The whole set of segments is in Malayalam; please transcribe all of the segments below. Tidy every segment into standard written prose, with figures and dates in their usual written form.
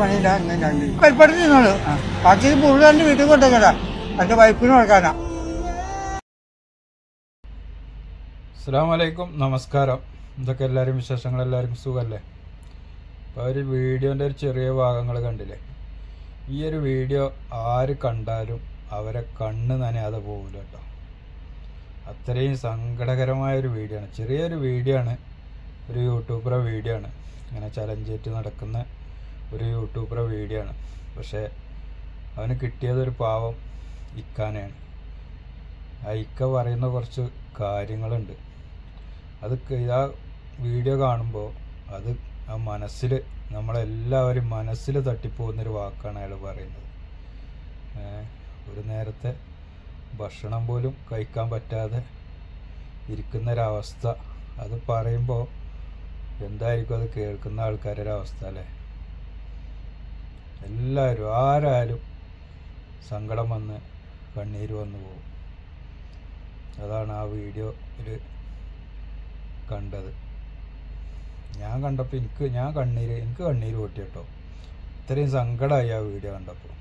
പണിയില്ല അങ്ങനെ പരിപാടി നിന്നോളൂ. ബാക്കി പുള്ളി എൻ്റെ വീട്ടിൽ കൊണ്ടുവരാ എൻ്റെ വൈഫിന് കൊടുക്കാനാ. അസ്സലാമലൈക്കും, നമസ്കാരം. ഇതൊക്കെ എല്ലാവരും വിശേഷങ്ങൾ, എല്ലാവർക്കും സുഖമല്ലേ? അപ്പോൾ ഒരു വീഡിയോൻ്റെ ഒരു ചെറിയ ഭാഗങ്ങൾ കണ്ടില്ലേ? ഈ ഒരു വീഡിയോ ആര് കണ്ടാലും അവരെ കണ്ണ് നനയാതെ പോകില്ല കേട്ടോ. അത്രയും സങ്കടകരമായൊരു വീഡിയോ ആണ്. ചെറിയൊരു വീഡിയോ ആണ്, ഒരു യൂട്യൂബറെ വീഡിയോ ആണ്. ഇങ്ങനെ ചലഞ്ചേറ്റ് നടക്കുന്ന ഒരു യൂട്യൂബറെ വീഡിയോ ആണ്. പക്ഷേ അവന് കിട്ടിയതൊരു പാവം ഇക്കാനെയാണ്. ആ ഇക്ക പറയുന്ന കുറച്ച് കാര്യങ്ങളുണ്ട്. അത് ആ വീഡിയോ കാണുമ്പോൾ അത് ആ മനസ്സിൽ, നമ്മളെല്ലാവരും മനസ്സിൽ തട്ടിപ്പോകുന്നൊരു വാക്കാണ് അയാൾ പറയുന്നത്. ഒരു നേരത്തെ ഭക്ഷണം പോലും കഴിക്കാൻ പറ്റാതെ ഇരിക്കുന്നൊരവസ്ഥ. അത് പറയുമ്പോൾ എന്തായിരിക്കും അത് കേൾക്കുന്ന ആൾക്കാരുടെ അവസ്ഥ അല്ലേ? എല്ലാവരും ആരായാലും സങ്കടം വന്ന് കണ്ണീര് വന്നു പോകും. അതാണ് ആ വീഡിയോയിൽ കണ്ടത്. ഞാൻ കണ്ടപ്പോൾ എനിക്ക് കണ്ണീര് പൊട്ടി കേട്ടോ. ഇത്രയും സങ്കടമായി ആ വീഡിയോ കണ്ടപ്പോൾ.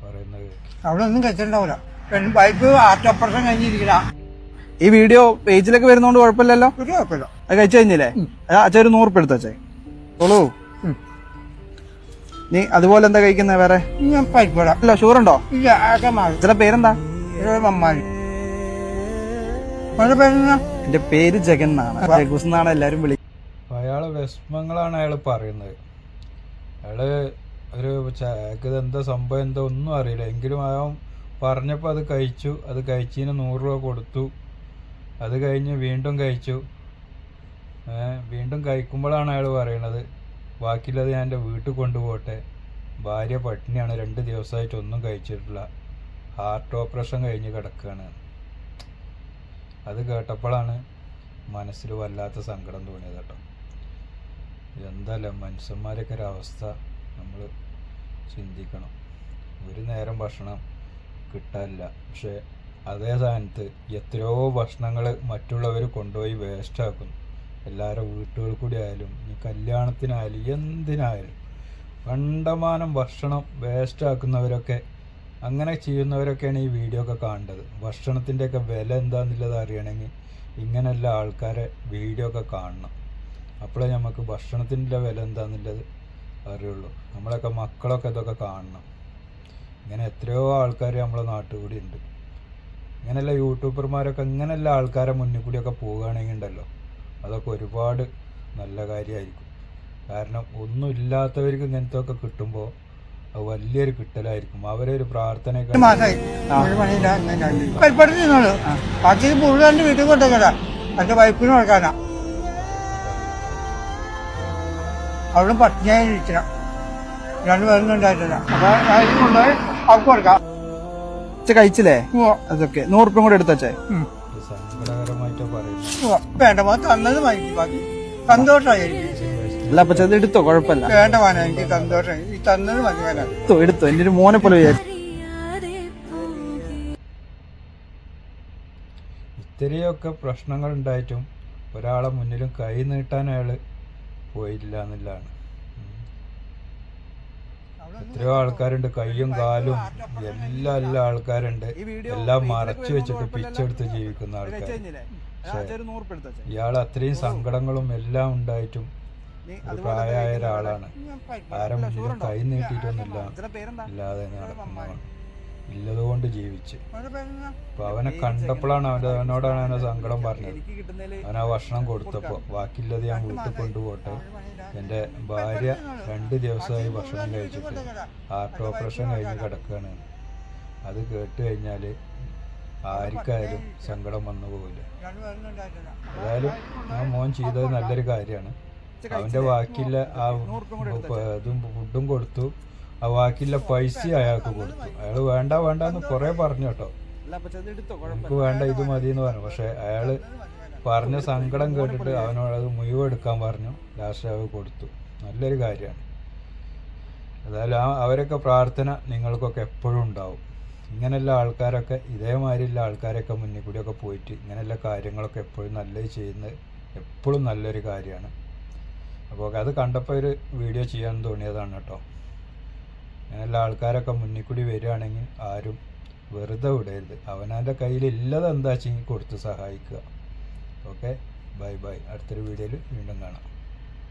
പറയുന്നത് അവിടെ ഒന്നും കഴിച്ചിട്ടുണ്ടാവില്ല. വൈഫ് ഹാർട്ട് ഓപ്പറേഷൻ കഴിഞ്ഞിരിക്കണ. ഈ വീഡിയോ പേജിലൊക്കെ വരുന്നോണ്ട് കുഴപ്പമില്ലല്ലോ. ഒരു കുഴപ്പമില്ല. അത് കഴിച്ചു കഴിഞ്ഞില്ലേ? അച്ഛൻ ഒരു 100 എടുത്ത അച്ഛൻ ഓളൂ. നീ അതുപോലെ എന്താ കഴിക്കുന്നത് വേറെ? ഞാൻ പരിപ്പട അല്ല, ഷുഗർ ഉണ്ടോ? ഇല്ല. ആകെ മാറി. അച്ഛന്റെ പേരെന്താ? മമ്മാരി. അവരുടെ പേരെന്താ? എന്റെ പേര് ജഗൻ എന്നാണ്. ജഗൂസ് എന്നാണ് എല്ലാരും വിളിക്കുന്നത്. അയാള് വിഷമങ്ങളാണ് അയാൾ പറയുന്നത്. അയാള് ഒരു ചാക്ക് എന്താ സംഭവം എന്താ ഒന്നും അറിയില്ല. എങ്കിലും അയാൾ പറഞ്ഞപ്പോൾ അത് കഴിച്ചു. അത് കഴിച്ചതിന് 100 രൂപ കൊടുത്തു. അത് കഴിഞ്ഞ് വീണ്ടും കഴിച്ചു. വീണ്ടും കഴിക്കുമ്പോഴാണ് അയാൾ പറയണത്, ബാക്കിയുള്ളത് ഞാൻ എൻ്റെ വീട്ടിൽ കൊണ്ടുപോട്ടെ, ഭാര്യ പട്ടിണിയാണ്, 2 ദിവസമായിട്ട് ഒന്നും കഴിച്ചിട്ടില്ല, ഹാർട്ട് ഓപ്പറേഷൻ കഴിഞ്ഞ് കിടക്കുകയാണ്. അത് കേട്ടപ്പോഴാണ് മനസ്സിൽ വല്ലാത്ത സങ്കടം തോന്നിയത് കേട്ടോ. എന്തല്ല മനുഷ്യന്മാരൊക്കെ ഒരവസ്ഥ നമ്മൾ ചിന്തിക്കണം. ഒരു നേരം ഭക്ഷണം കിട്ടാനില്ല, പക്ഷേ അതേ സ്ഥാനത്ത് എത്രയോ ഭക്ഷണങ്ങൾ മറ്റുള്ളവർ കൊണ്ടുപോയി വേസ്റ്റാക്കുന്നു. എല്ലാവരും വീട്ടുകൾ കൂടി ആയാലും ഈ കല്യാണത്തിനായാലും എന്തിനായാലും കണ്ടമാനം ഭക്ഷണം വേസ്റ്റാക്കുന്നവരൊക്കെ, അങ്ങനെ ചെയ്യുന്നവരൊക്കെയാണ് ഈ വീഡിയോ ഒക്കെ കാണേണ്ടത്. ഭക്ഷണത്തിൻ്റെയൊക്കെ വില എന്താണെന്നുള്ളത് അറിയണമെങ്കിൽ ഇങ്ങനെയുള്ള ആൾക്കാരെ വീഡിയോ ഒക്കെ കാണണം. അപ്പോഴേ നമുക്ക് ഭക്ഷണത്തിൻ്റെ വില എന്താണെന്നുള്ളത് അറിയുള്ളൂ. നമ്മളൊക്കെ മക്കളൊക്കെ ഇതൊക്കെ കാണണം. ഇങ്ങനെ എത്രയോ ആൾക്കാർ നമ്മളെ നാട്ടിൽ കൂടി ഉണ്ട്. ഇങ്ങനെയുള്ള യൂട്യൂബർമാരൊക്കെ ഇങ്ങനെയുള്ള ആൾക്കാരെ മുന്നിൽ കൂടിയൊക്കെ പോവുകയാണെങ്കിൽ ഉണ്ടല്ലോ, അതൊക്കെ ഒരുപാട് നല്ല കാര്യമായിരിക്കും. കാരണം ഒന്നും ഇല്ലാത്തവർക്ക് ഇങ്ങനത്തെ ഒക്കെ കിട്ടുമ്പോൾ അത് വലിയൊരു കിട്ടലായിരിക്കും. അവരൊരു പ്രാർത്ഥനയൊക്കെ മാസമായി. ഒരു പണിയില്ല അങ്ങനെ പരിപാടി നിന്നോളൂ. ബാക്കി പുള്ളി എൻ്റെ വീട്ടിൽ കൊണ്ടുവരാ എൻ്റെ വൈഫിന് കൊടുക്കാനാ. അവിടെ പട്ടിണിയായി ഇരിക്കണം. 2 പേരൊന്നും ഉണ്ടായിട്ടില്ല. അപ്പൊ കൊണ്ടുപോയി അവർക്ക് കൊടുക്കാം. കഴിച്ചില്ലേ? അതൊക്കെ 100 രൂപ കൂടെ എടുത്തച്ചേ. സങ്കടകരമായിട്ട് പറയുന്നത്. വേണ്ട മോൻ തന്നത് വാങ്ങിക്കും. ബാക്കി സന്തോഷമായി എനിക്ക്. അല്ല, അപ്പൊ അത് എടുത്തോ, കുഴപ്പമില്ല. വേണ്ട മോനെ, എനിക്ക് സന്തോഷം. ഈ തന്നത് മതി വേണം. എടുത്തോ, എന്റെ ഒരു മോനെ പോലെ വിചാരിച്ചു. ഇത്രയൊക്കെ പ്രശ്നങ്ങൾ ഉണ്ടായിട്ടും ഒരാളെ മുന്നിലും കൈ നീട്ടാൻ അയാൾ പോയില്ല എന്നുള്ളതാണ്. എത്രയോ ആൾക്കാരുണ്ട്, കയ്യും കാലും എല്ലാ ആൾക്കാരുണ്ട്, എല്ലാം മറച്ചു വെച്ചിട്ട് പിച്ചെടുത്ത് ജീവിക്കുന്ന ആൾക്കാർ. പക്ഷെ ഇയാൾ അത്രയും സങ്കടങ്ങളും എല്ലാം ഉണ്ടായിട്ടും ഒരു പ്രായമായ ഒരാളാണ്. ആരെ മുന്നിലും കൈ നീട്ടിയിട്ടൊന്നുമില്ല, ഇല്ലാതെ നടക്കുന്നതാണ്, ഇല്ലതുകൊണ്ട് ജീവിച്ച്. അപ്പൊ അവനെ കണ്ടപ്പോഴാണ് അവനോടാണ് അവനെ സങ്കടം പറഞ്ഞത്. അവൻ ആ ഭക്ഷണം കൊടുത്തപ്പോൾ, ബാക്കിയുള്ളത് ഞാൻ വീട്ടിൽ കൊണ്ടുപോട്ടെ, എൻ്റെ ഭാര്യ 2 ദിവസമായി ഭക്ഷണം കഴിച്ചിട്ട് ഹാർട്ട് ഓപ്പറേഷൻ കഴിഞ്ഞ് കിടക്കുകയാണ്. അത് കേട്ട് കഴിഞ്ഞാൽ ആർക്കായാലും സങ്കടം വന്നു പോകില്ല. ഏതായാലും ആ മോൻ ചെയ്തത് നല്ലൊരു കാര്യമാണ്. അവൻ്റെ ബാക്കിയുള്ള ആ ഇതും ഫുഡും കൊടുത്തു, ആ ബാക്കിയുള്ള പൈസ അയാൾക്ക് കൊടുത്തു. അയാൾ വേണ്ടെന്ന് കുറേ പറഞ്ഞു കേട്ടോ, എനിക്ക് വേണ്ട, ഇത് മതി എന്ന് പറഞ്ഞു. പക്ഷെ അയാൾ പറഞ്ഞ സങ്കടം കേട്ടിട്ട് അവനോടത് മുഴുവൻ എടുക്കാൻ പറഞ്ഞു. ലാസ്റ്റ് അത് കൊടുത്തു. നല്ലൊരു കാര്യമാണ്. ഏതായാലും അവരൊക്കെ പ്രാർത്ഥന നിങ്ങൾക്കൊക്കെ എപ്പോഴും ഉണ്ടാവും. ഇങ്ങനെയുള്ള ആൾക്കാരൊക്കെ, ഇതേമാതിരിയുള്ള ആൾക്കാരൊക്കെ മുന്നിൽ കൂടിയൊക്കെ പോയിട്ട് ഇങ്ങനെയുള്ള കാര്യങ്ങളൊക്കെ എപ്പോഴും നല്ലത് ചെയ്യുന്നത് എപ്പോഴും നല്ലൊരു കാര്യമാണ്. അപ്പോൾ അത് കണ്ടപ്പോൾ ഒരു വീഡിയോ ചെയ്യാൻ തോന്നിയതാണ് കേട്ടോ. അങ്ങനെയുള്ള ആൾക്കാരൊക്കെ മുന്നിൽ കൂടി വരികയാണെങ്കിൽ ആരും വെറുതെ വിടരുത്. അവനവൻ്റെ കയ്യിലില്ലത് എന്താ വെച്ചെങ്കിൽ കൊടുത്ത് സഹായിക്കുക. Okay, bye bye. അടുത്തൊരു വീഡിയോയിൽ വീണ്ടും കാണാം.